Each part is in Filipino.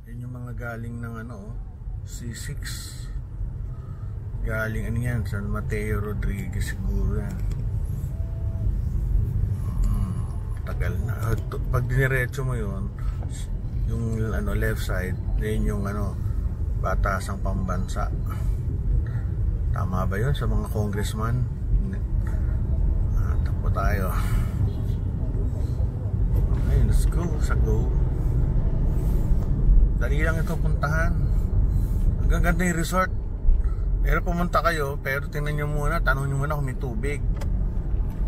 Yan yung mga galing ng ano, C6. Galing ano yan, San Mateo Rodriguez siguro yan. Tagal na. Pag diniretso mo yun, yung ano, left side, yun yung ano, Batasang Pambansa. Tama ba yun sa mga congressman? Takbo tayo. Okay, let's go. Sa go. Dali lang ito puntahan. Ang ganda yung resort. Pero pumunta kayo, pero tingnan nyo muna, tanong nyo muna kung may tubig.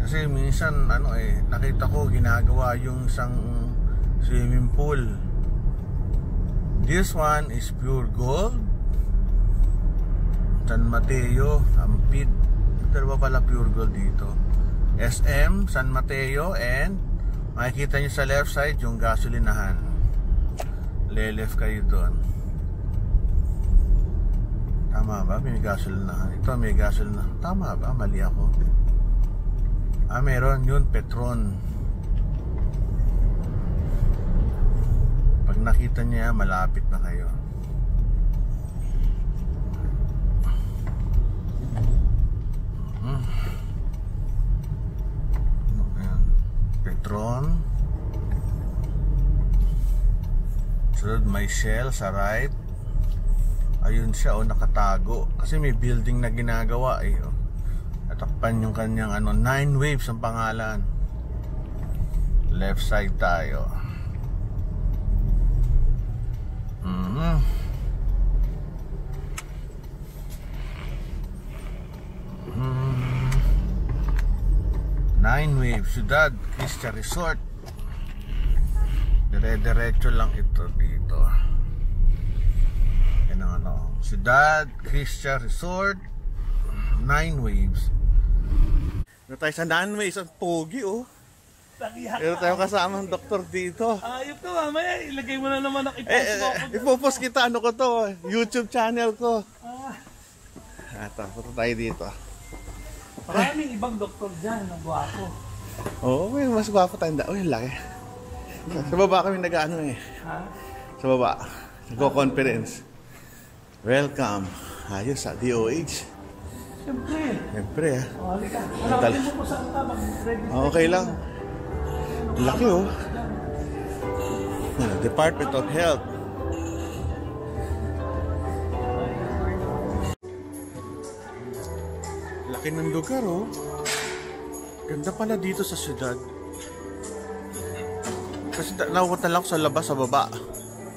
Kasi minsan ano nakita ko ginagawa yung isang swimming pool. This one is pure gold. San Mateo, Ampid. Dalawa pala pure gold dito. SM, San Mateo, and makikita nyo sa left side yung gasolinahan. Lelef kayo doon. Tama ba? May gasolinahan. Ito may gasolinahan. Tama ba? Mali ako. Meron yun, Petron. Pag nakita niya, malapit na kayo. Ayan. Petron. Sunod, may Shell sa right. Ayun siya, nakatago. Kasi may building na ginagawa Natakpan yung kanyang ano, 9 Waves ang pangalan. Left side tayo. 9 Waves, Ciudad Crista Resort. Dire-diretso lang ito dito. Yan ang ano, Ciudad Crista Resort, 9 Waves. Ito tayo sa 9 Waves, ang pogi Pero tayo kasama ang doktor dito. Ayop ka, mamaya ilagay mo na naman ang ipopost kita, ano ko to, YouTube channel ko. Ito, punta tayo dito. Maraming ibang doktor dyan, ang gwapo. Oo, mas gwapo tayo. Uy, laki. Sa baba kami nag-ano Sa baba, nagko-conference. Welcome. Ayos sa DOH. Siyempre halika. Hanapin mo po saan ka, mag-register. Okay lang. Laki Department of Health. Laki ng lugar Ganda pala dito sa syudad. Kasi nakuha lang sa labas, sa baba.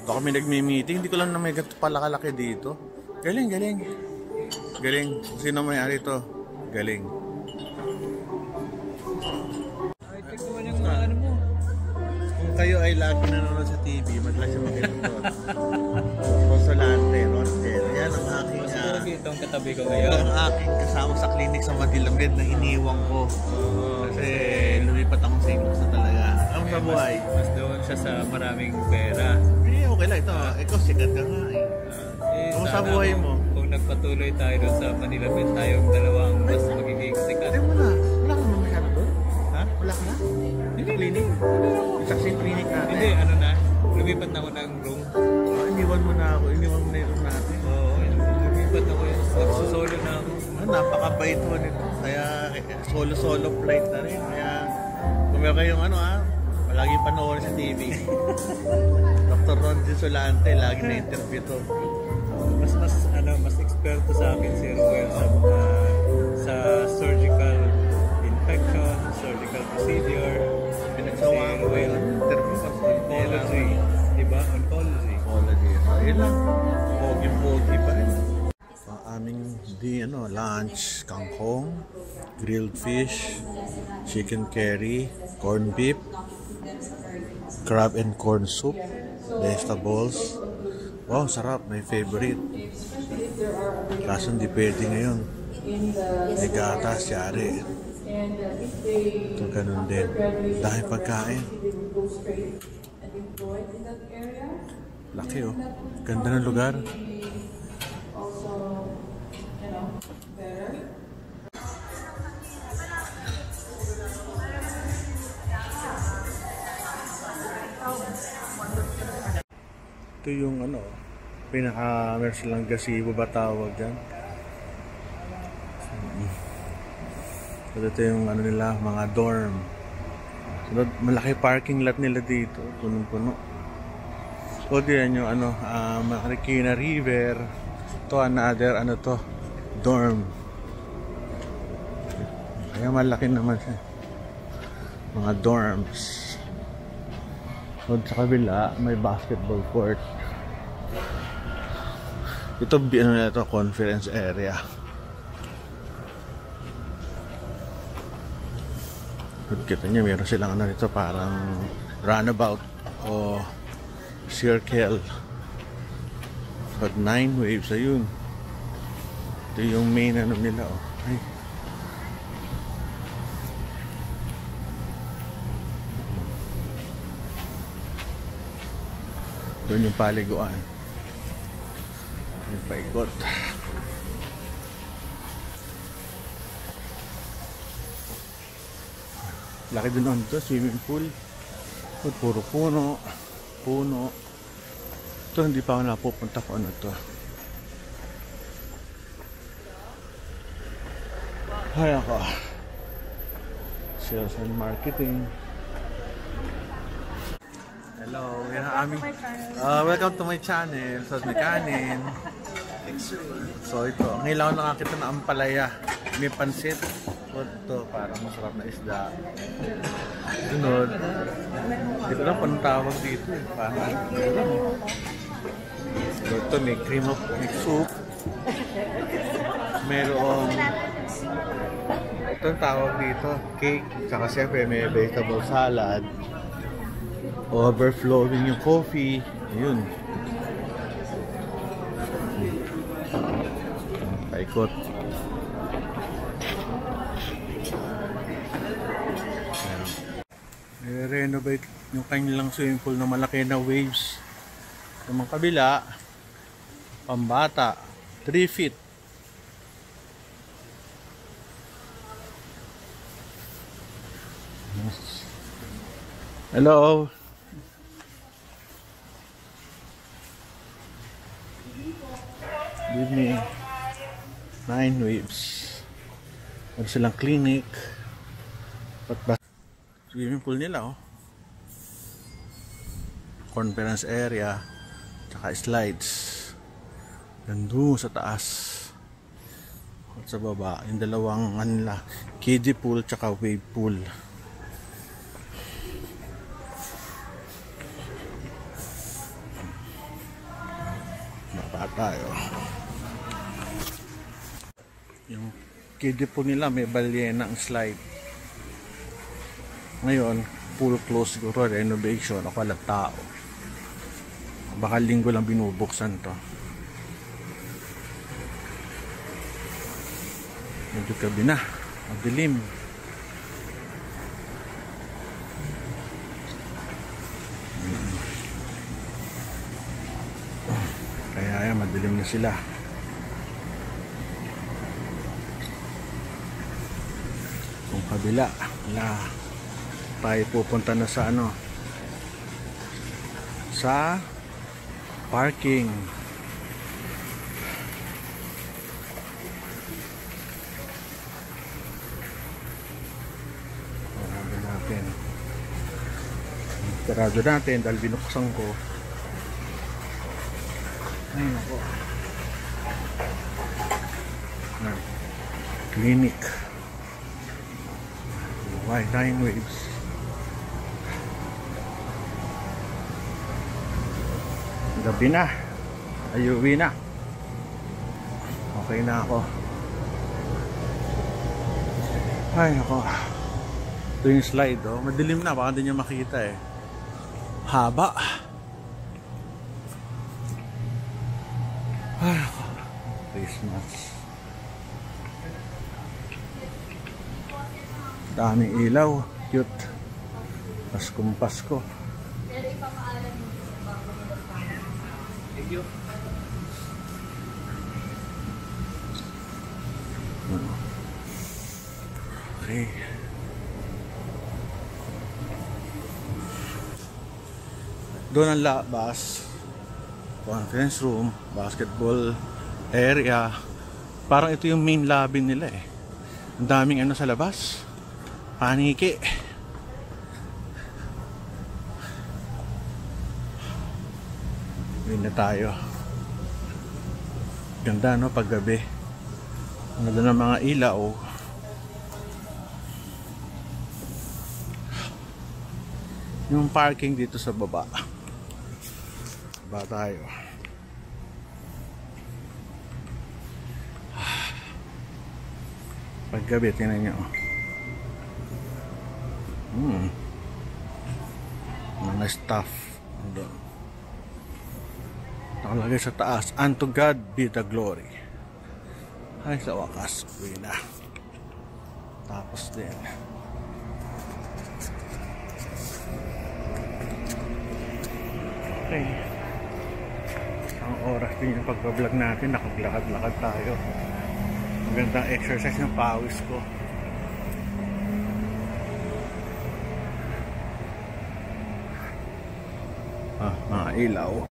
Ito kami nagmi-meeting. Hindi ko lang na may gato pala kalaki dito. Galing. Sino may-ari ito? Galing. Ay, check mo yung mga ano mo. Kung kayo ay lagi nanonood sa TV, mag-like sa mga doon. Rosolante, Rosel. Yan ang aking ito ang katabi ko ngayon. Ito ang aking kasama sa clinic sa Madilamgad na iniwang ko. Kasi lumipat akong sa Iloc na talaga. Ang sa buhay. Mas doon siya sa maraming pera. Okay lang ito. Ikaw sikat ka nga Kung sa buhay mo. Kung nagpatuloy tayo doon sa Manila, may tayong dalawang mas magiging sikat. Hindi mo na. Wala ka naman masyado doon? Ha? Wala ka na? Hindi. Clinic? Isa sa clinic natin. Hindi, na. Lumipat na ako ng room. Iniwan mo na ako. Iniwan mo na yung room natin. Oo, lumipat ako yun. Nagsusolo na ako. Napakabait mo nito. Kaya solo flight na rin. Kaya kung meron kayong palagi panoorin sa TV. Dr. Ron Solante, lagi na interview to. Mas eksperto sa akin si Ruel sa surgical infection, surgical procedure. Pinagsawa ko interview sa oncology, diba? Oncology. Ayun lang. Pogi pa rin. Aming lunch, kangkong, grilled fish, chicken curry, corned beef, crab and corn soup, vegetables. Wow, sarap. My favorite. Kaso hindi pwede ngayon. May gatas, yari. Ito ganun din. Dahil pagkain. Laki Ganda ng lugar. Ito yung ano, meron silang gazebo ba tawag dyan. So ito yung ano nila, mga dorm. So malaki parking lot nila dito, punong-puno. So diyan yung ano, Marikina River. Ito another ano to, dorm. Kaya malaki naman siya. Mga dorms. So sa kabila may basketball court. Ito ano na ito, conference area. Kita niyo meron silang ano dito, parang runabout o circle. But 9 waves ayun. Ito yung main ano nila oh. Ay. Doon yung paliguan. Yung paikot. Laki din on to, swimming pool. Puro puno. Puno. Ito hindi pa ako napupunta kung ano to. Hay ako. Sales and marketing. Hello, yan ang aming welcome to my channel, Sos Mekanin. So ito, ngayon lang ako nakakita na ampalaya. May pansit. Ito, parang masarap na isda. Sunod. Dito lang panong tawag dito. Parang ito, may cream of may soup. Merong ito ang tawag dito, cake. Tsaka siyempre may vegetable salad. Overflowing yung coffee. Ayun. Paikot. I-renovate yung kanilang swimming pool na malaki na waves. Sa mga kabila, pambata, 3 feet. Hello. Give me 9 waves. Meron silang clinic. Swimming pool nila oh. Conference area. Tsaka slides. Nandun sa taas. At sa baba, yung dalawang anila, kiddie pool tsaka wave pool. Baba tayo. Yung kiddie pool nila may balyena ang slide. Ngayon, full close siguro, renovation, ako walang tao. Baka linggo lang binubuksan to. Medyo gabi na, madilim. Kaya yan, madilim na sila. Kung kabila, wala. Tayo pupunta na sa ano, sa parking. Sarado natin. Sarado natin dahil binuksan ko. Ay nako. Clinic. Why 9 waves? Gabi na. Ayuwi na. Okay na ako. Ay ako. Ito yung slide oh. Madilim na. Baka hindi nyo makita eh. Haba. Ay ako. Christmas. Daming ilaw. Cute. Paskong Pasko. Okay. Doon ang labas. conference room, basketball area. Parang ito yung main lobby nila eh. Ang daming ano sa labas, paniki. Uwi na tayo. Ganda no paggabi. Ang ganda ng mga ilaw. Yung parking dito sa baba. Baba tayo. Paggabi, tingnan nyo. Mga staff. Andun. Nakalagay sa taas, "And to God be the glory." Ay, sa wakas, uwi na. Tapos din. Okay. Ang oras din yung pagbablog natin, nakaglakad-lakad tayo. Magandang exercise ng pawis ko. Mga ilaw.